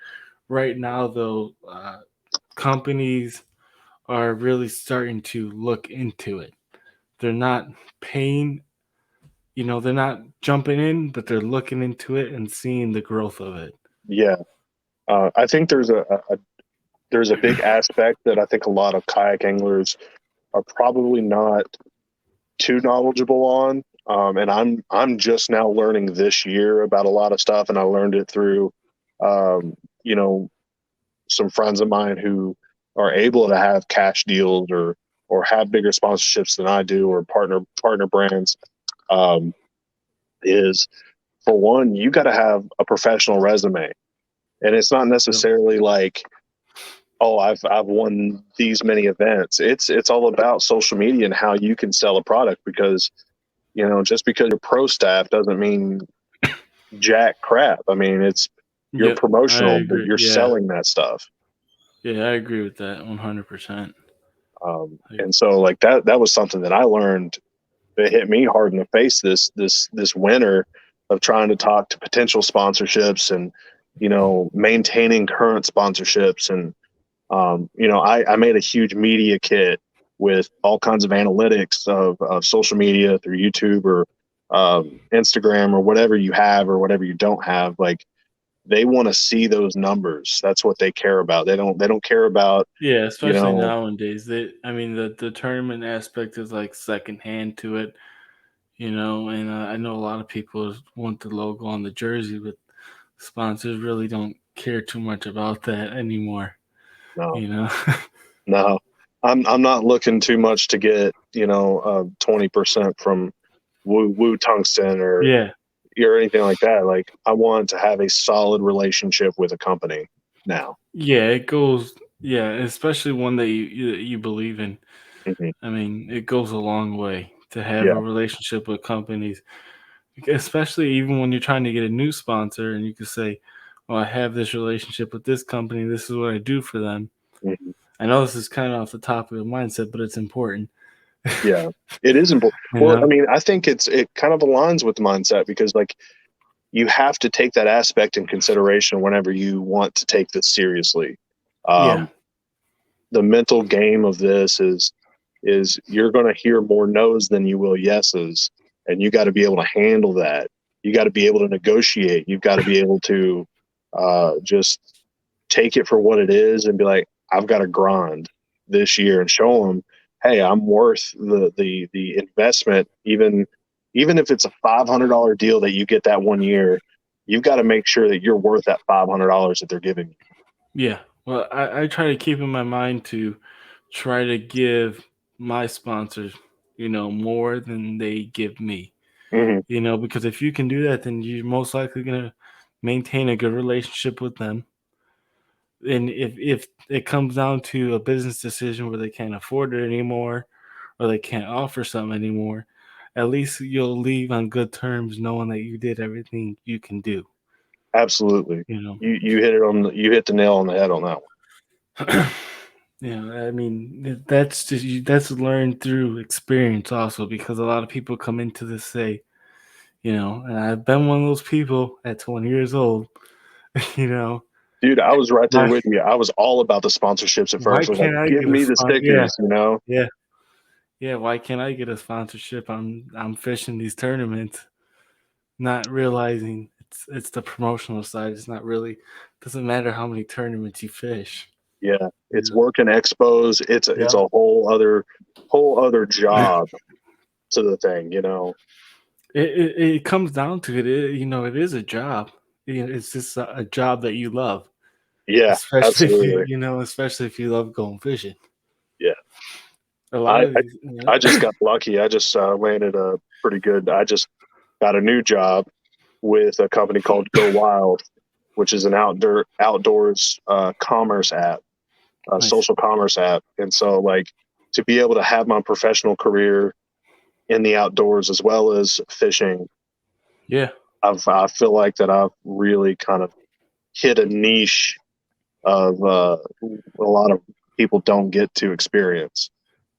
right now though, companies are really starting to look into it. They're not paying, they're not jumping in, but they're looking into it and seeing the growth of it. Yeah, I think there's a big aspect that I think a lot of kayak anglers are probably not too knowledgeable on. And I'm just now learning this year about a lot of stuff, and I learned it through, um, you know, some friends of mine who are able to have cash deals or have bigger sponsorships than I do, or partner brands. Um, is for one, you got to have a professional resume, and it's not Yep. necessarily like, oh, I've won these many events. It's all about social media and how you can sell a product, because just because you're pro staff doesn't mean jack crap. I mean, you're Yep, I promotional, but agree. you're Yeah, selling that stuff. yeah, I agree with that 100%. And so like that was something that I learned that hit me hard in the face this winter, of trying to talk to potential sponsorships and maintaining current sponsorships. And I made a huge media kit with all kinds of analytics of social media through YouTube or Instagram or whatever you have or whatever you don't have. Like, they want to see those numbers. That's what they care about. They don't care about, Yeah, you especially know, nowadays. I mean, the tournament aspect is like secondhand to it, and I know a lot of people want the logo on the jersey, but sponsors really don't care too much about that anymore, no, you know? no. I'm not looking too much to get 20% from Woo Tungsten Yeah. or anything like that. Like, I want to have a solid relationship with a company now. Yeah, it goes. Yeah, especially one that you believe in. Hmm. I mean, it goes a long way to have Yeah, a relationship with companies, especially even when you're trying to get a new sponsor, and you can say, "Well, I have this relationship with this company. This is what I do for them." hmm, I know this is kind of off the topic of mindset, but it's important. yeah. It is important. You Well, I know? mean, I think it kind of aligns with the mindset, because like, you have to take that aspect in consideration whenever you want to take this seriously. Yeah. Um, the mental game of this is you're going to hear more no's than you will yeses, and you got to be able to handle that. You got to be able to negotiate. You've got to be able to just take it for what it is and be like, I've got to grind this year, and show them, hey, I'm worth the investment. Even if it's a $500 deal that you get that one year, you've got to make sure that you're worth that $500 that they're giving you. Yeah. Well, I try to keep in my mind to try to give my sponsors, more than they give me. Hmm. Because if you can do that, then you're most likely going to maintain a good relationship with them. And if it comes down to a business decision where they can't afford it anymore, or they can't offer something anymore, at least you'll leave on good terms knowing that you did everything you can do, Absolutely. you know. You hit the nail on the head on that one. I mean, that's learned through experience also, because a lot of people come into this say, and I've been one of those people at 20 years old, you know, Dude, I was right there why with you. I was all about the sponsorships at why first. I was like, can't I give get a me the spot? Yeah, stickers. yeah, yeah. Why can't I get a sponsorship? I'm fishing these tournaments, not realizing it's the promotional side. It's not really, doesn't matter how many tournaments you fish. Yeah, it's Yeah. working expos. It's Yeah. a whole other job to the thing. It comes down to it. It is a job. It's just a job that you love, Yeah, especially if absolutely. especially if you love going fishing. Yeah. A lot of these, I just got lucky. I just landed a pretty good. I just got a new job with a company called Go Wild, which is an outdoors commerce app, a nice. social commerce app. And so, like, to be able to have my professional career in the outdoors as well as fishing, Yeah. I feel like that I've really kind of hit a niche of a lot of people don't get to experience.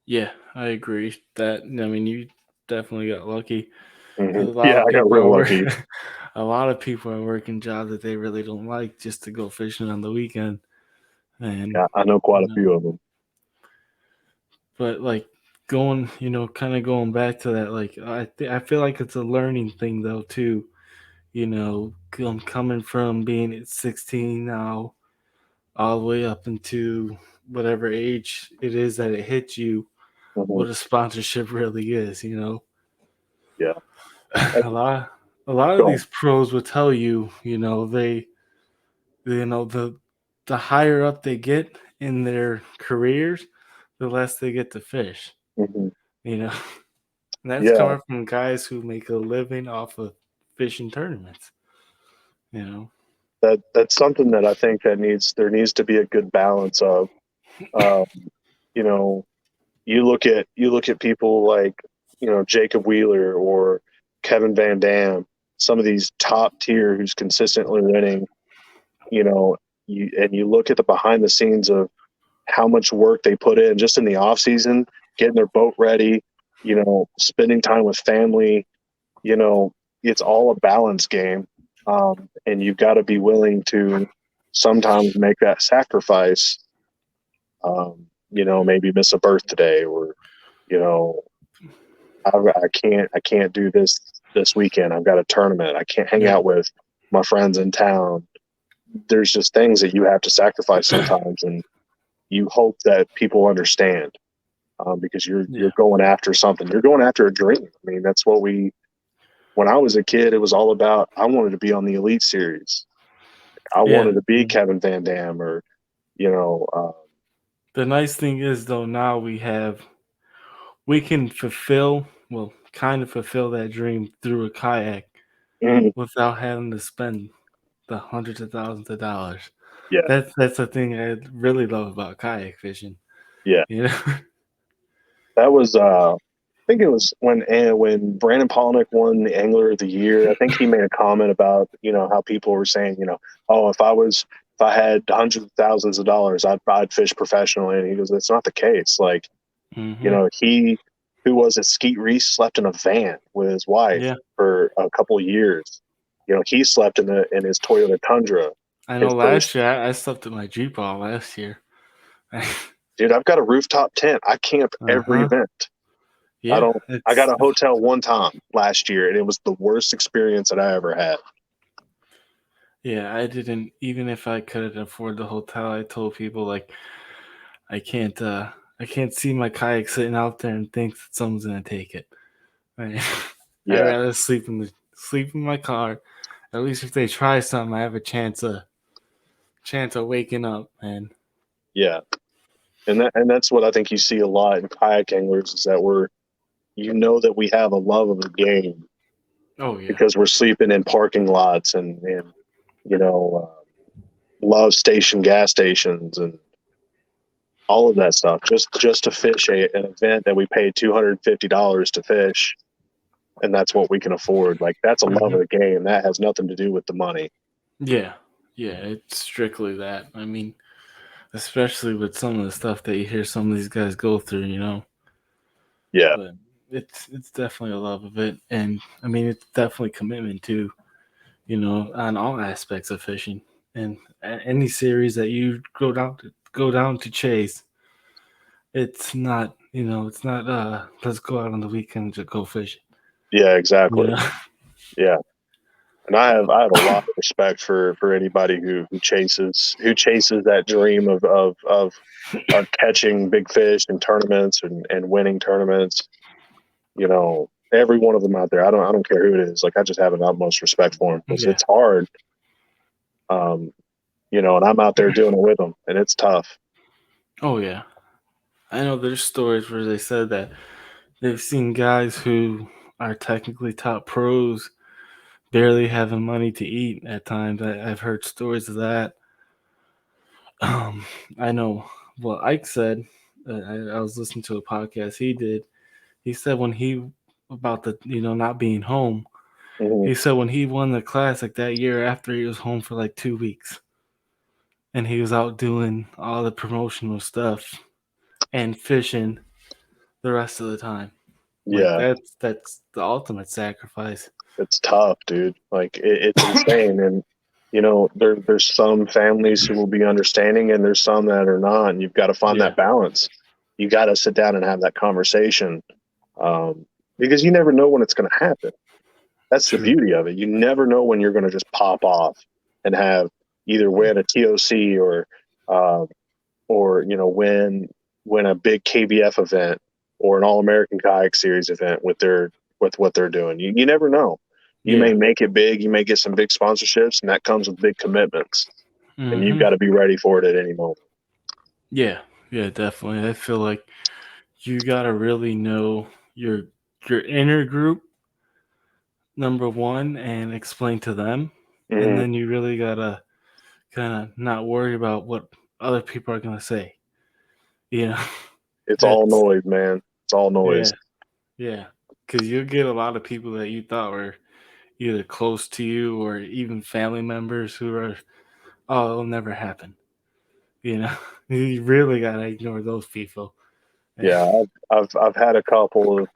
Yeah, I agree. That I mean, you definitely got lucky. A Mm-hmm. lot Yeah, of I got people real are lucky. a lot of people are working jobs that they really don't like just to go fishing on the weekend. And Yeah, I know quite a few of them. but like going, kind of going back to that, like I feel like it's a learning thing though too. I'm coming from being at 16 now, all the way up into whatever age it is that it hits you. Mm-hmm. What a sponsorship really is. Yeah, a lot a lot of go. these pros will tell you, the higher up they get in their careers, the less they get to fish. Mm-hmm. You know, and that's Yeah, coming from guys who make a living off of fishing tournaments. You know, that's something that I think that there needs to be a good balance of. Um, you know, you look at people like Jacob Wheeler or Kevin Van Dam, some of these top tier who's consistently winning. You know, you look at the behind the scenes of how much work they put in just in the off season, getting their boat ready. Spending time with family. It's all a balance game, and you've got to be willing to sometimes make that sacrifice. Maybe miss a birthday or you know I can't do this weekend. I've got a tournament. I can't hang yeah, out with my friends in town. There's just things that you have to sacrifice sometimes, and you hope that people understand, because yeah, you're going after something. You're going after a dream. I mean, that's what when I was a kid, it was all about, I wanted to be on the Elite Series. I yeah. wanted to be Kevin Van Dam or, you know, The nice thing is though, now we can kind of fulfill that dream through a kayak mm, without having to spend the hundreds of thousands of dollars. yeah, That's the thing I really love about kayak fishing. yeah. You know, That was, I think it was when Brandon Palaniuk won the Angler of the Year. I think he made a comment about, how people were saying, oh, if I had hundreds of thousands of dollars, I'd fish professionally. And he goes, that's not the case. Like, hmm who was it? Skeet Reese slept in a van with his wife yeah. for a couple of years. He slept in his Toyota Tundra. I know His first, last year I slept in my Jeep all last year. dude, I've got a rooftop tent. I camp every Uh-huh. event. I Yeah, don't. I got a hotel one time last year, and it was the worst experience that I ever had. yeah, I didn't even if I could afford the hotel, I told people like I can't I can't see my kayak sitting out there and think that someone's gonna take it. Right? I'd Yeah, rather sleep in my car. At least if they try something, I have a chance of waking up. And yeah, and that's what I think you see a lot in kayak anglers is that that we have a love of the game oh yeah, because we're sleeping in parking lots and you know love station gas stations and all of that stuff just to fish an event that we paid $250 to fish, and that's what we can afford. Like, that's a love hmm of the game. That has nothing to do with the money. yeah, yeah. It's strictly that. I mean, especially with some of the stuff that you hear some of these guys go through. Yeah, But it's definitely a love of it, and I mean it's definitely commitment too. On all aspects of fishing, and any series that you go down to chase, it's not let's go out on the weekend to go fishing. yeah, You exactly. know, Yeah, and I have a lot of respect for anybody who chases that dream of catching big fish in tournaments and winning tournaments. Every one of them out there. I don't care who it is. Like, I just have an utmost respect for them because yeah. it's hard. And I'm out there doing it with them, and it's tough. Oh yeah. I know there's stories where they said that they've seen guys who are technically top pros barely having money to eat at times. I've heard stories of that. Um, I know what Ike said. I was listening to a podcast he did. He said when he about the not being home. Mhm. He said when he won the classic that year after he was home for like 2 weeks, and he was out doing all the promotional stuff and fishing the rest of the time. Like Yeah, that's the ultimate sacrifice. it's tough, dude. Like it's insane, and there's some families who will be understanding, and there's some that are not, and you've got to find Yeah, that balance. You got to sit down and have that conversation, um, because you never know when it's going to happen. That's the true. beauty of it. You never know when you're going to just pop off and have either win a TOC uh, or win a big KBF event or an All American Kayak Series event with what they're doing. You never know. You may Yeah. make it big. You may get some big sponsorships, and that comes with big commitments. And you've Hmm. got to be ready for it at any moment. Yeah. Yeah. Definitely. I feel like you gotta really know your inner group, number one, and explain to them, and Mhm. then you really gotta kind of not worry about what other people are gonna say. You know, It's all that's noise, man. It's all yeah, noise. yeah. Because you'll get a lot of people that you thought were either close to you or even family members who are, oh, it'll never happen. You know, you really gotta ignore those people. Yeah, I've had a couple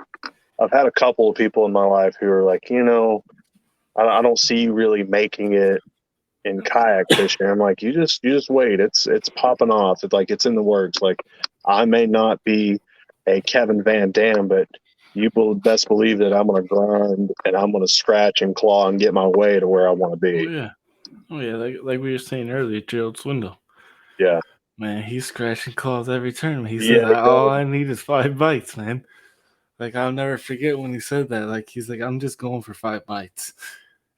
of people in my life who are like, I don't see you really making it in kayak fishing. I'm like, you just wait. It's popping off. It's like it's in the works. Like I may not be a Kevin Van Dam, but you will best believe that I'm gonna grind and I'm gonna scratch and claw and get my way to where I want to Oh be. yeah, oh yeah. Like we were saying earlier, Gerald Swindle. Yeah, Man, he's scratching claws every turn. He says, yeah, All I need is 5 bites, man." Like I'll never forget when he said that. Like he's like, "I'm just going for 5 bites.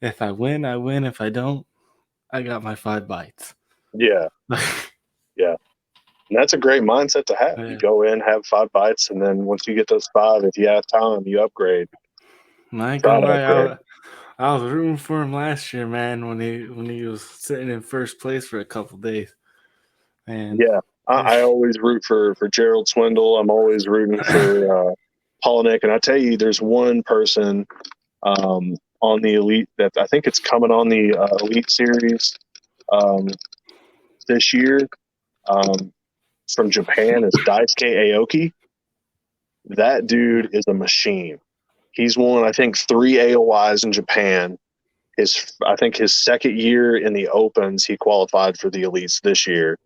If I win, I win. If I don't, I got my 5 bites." yeah, yeah. And that's a great mindset to have. You Yeah. go in, have 5 bites, and then once you get those 5, if you have time, you upgrade. I ain't Try gonna to lie, upgrade. I was rooting for him last year, man, when he was sitting in first place for a couple days. And Yeah, I always root for Gerald Swindle. I'm always rooting for Polnick. And I tell you, there's one person on the Elite that I think it's coming on the Elite Series um, this year um, from Japan is Daisuke Aoki. That dude is a machine. He's won, I think, 3 AOIs in Japan. I think his second year in the Opens, he qualified for the Elites this year.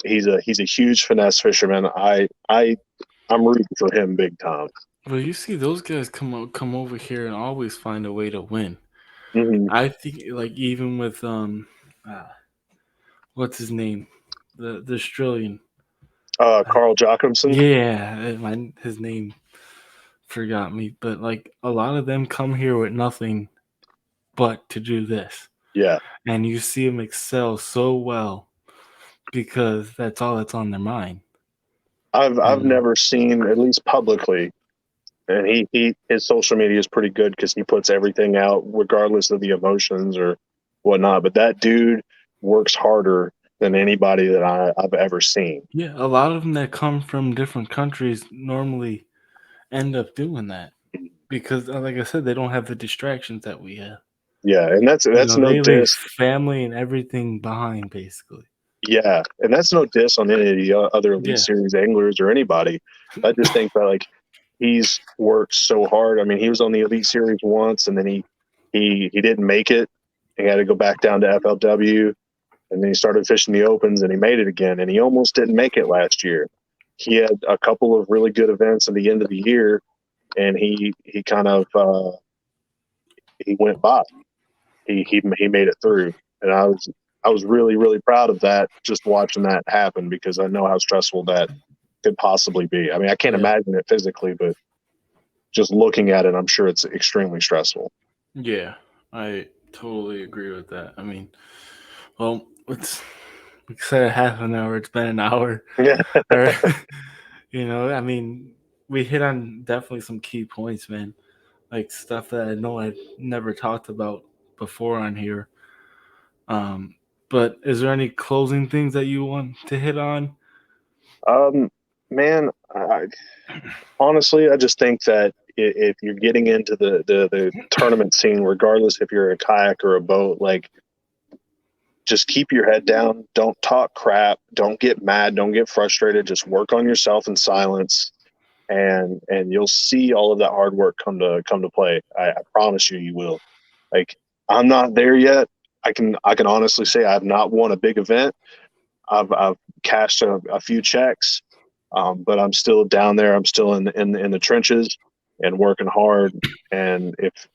He's a huge finesse fisherman. I'm rooting for him big time. well, you see those guys come over here and always find a way to win. Mm-hmm. I think like even with uh, what's his name, the Australian. Carl Jacobson. Yeah, his name forgot me, but like a lot of them come here with nothing but to do this, Yeah, and you see them excel so well because that's all that's on their mind. I've And never seen, at least publicly, and his social media is pretty good because he puts everything out regardless of the emotions or whatnot. But that dude works harder than anybody that I've ever seen. yeah, a lot of them that come from different countries normally end up doing that because, like I said, they don't have the distractions that we have. Yeah, and that's no They leave diss. family and everything behind, basically. Yeah, and that's no diss on any of the other Elite Yeah, Series anglers or anybody. I just think that like he's worked so hard. I mean, he was on the Elite Series once, and then he didn't make it. He had to go back down to FLW, and then he started fishing the Opens, and he made it again. And he almost didn't make it last year. He had a couple of really good events at the end of the year, and he kind of he went by. He made it through, and I was really really proud of that. Just watching that happen because I know how stressful that could possibly be. I mean, I can't yeah, imagine it physically, but just looking at it, I'm sure it's extremely stressful. yeah. I totally agree with that. I mean, well, We said half an hour. It's been an hour. Yeah. I mean, we hit on definitely some key points, man. Like stuff that I know I've never talked about before on here. But is there any closing things that you want to hit on? Man, honestly, I just think that if you're getting into the tournament scene, regardless if you're a kayak or a boat, like, just keep your head down. Don't talk crap. Don't get mad. Don't get frustrated. Just work on yourself in silence, and you'll see all of that hard work come to play. I promise you will. Like, I'm not there yet. I can honestly say I have not won a big event. I've cashed a few checks, but I'm still down there. I'm still in the trenches and working hard. And if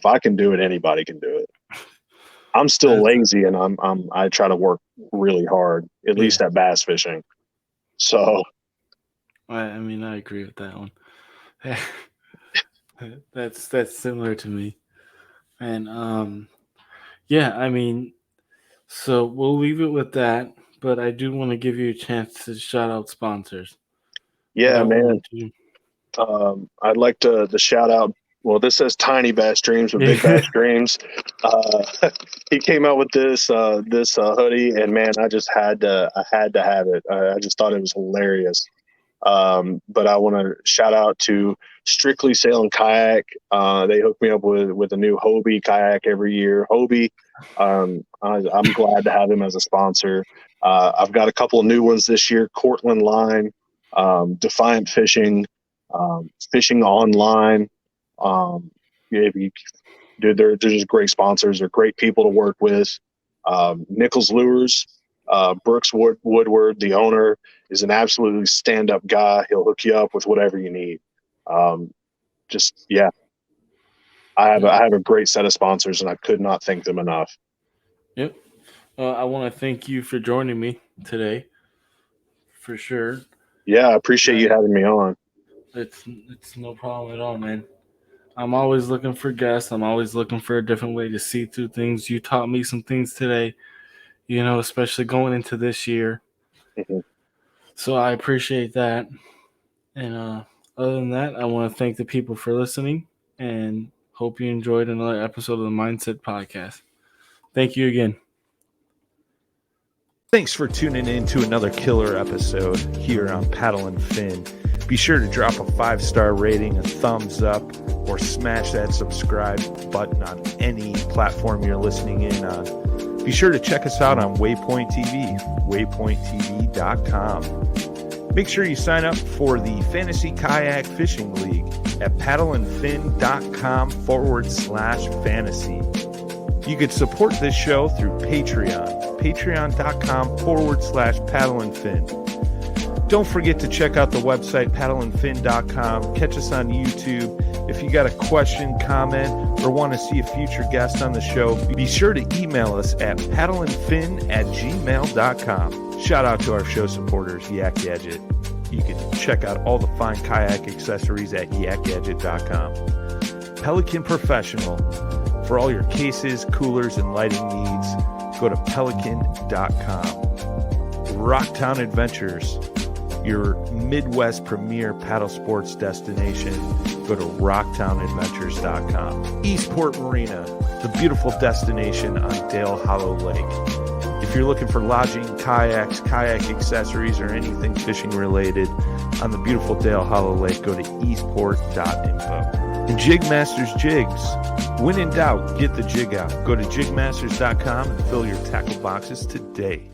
I can do it, anybody can do it. I'm still lazy, and I try to work really hard, at least at bass fishing. So, I mean, I agree with that one. That's similar to me, and yeah, I mean, so we'll leave it with that. But I do want to give you a chance to shout out sponsors. Yeah, man. I'd like to shout out. Well, this says Tiny Bass Dreams with Big Bass Dreams. He came out with this hoodie, and man, I had to have it. I just thought it was hilarious. But I want to shout out to Strictly Sail and Kayak. They hook me up with a new Hobie kayak every year. Hobie, I'm glad to have him as a sponsor. I've got a couple of new ones this year: Cortland Line, Defiant Fishing, Fishing Online. They're just great sponsors. They're great people to work with. Nichols Lures, Brooks Woodward, the owner, is an absolutely stand-up guy. He'll hook you up with whatever you need. I have a great set of sponsors, and I could not thank them enough. Yep. I want to thank you for joining me today, for sure. Yeah, I appreciate you having me on. It's no problem at all, man. I'm always looking for guests. I'm always looking for a different way to see through things. You taught me some things today, especially going into this year. Mm-hmm. So I appreciate that. And other than that, I want to thank the people for listening and hope you enjoyed another episode of the Mindset Podcast. Thank you again. Thanks for tuning in to another killer episode here on Paddle and Fin. Be sure to drop a 5-star rating, a thumbs up, or smash that subscribe button on any platform you're listening in on. Be sure to check us out on Waypoint TV, waypointtv.com. Make sure you sign up for the Fantasy Kayak Fishing League at paddleandfin.com/fantasy. You can support this show through Patreon, patreon.com/paddleandfin. Don't forget to check out the website, paddleandfin.com. Catch us on YouTube. If you got a question, comment, or want to see a future guest on the show, be sure to email us at paddleandfin@gmail.com. Shout out to our show supporters, Yak Gadget. You can check out all the fine kayak accessories at yakgadget.com. Pelican Professional. For all your cases, coolers, and lighting needs, go to pelican.com. Rocktown Adventures, your Midwest premier paddle sports destination. Go to rocktownadventures.com. Eastport Marina, the beautiful destination on Dale Hollow Lake. If you're looking for lodging, kayaks, kayak accessories, or anything fishing related on the beautiful Dale Hollow Lake, go to eastport.info. And Jigmasters Jigs. When in doubt, get the jig out. Go to jigmasters.com and fill your tackle boxes today.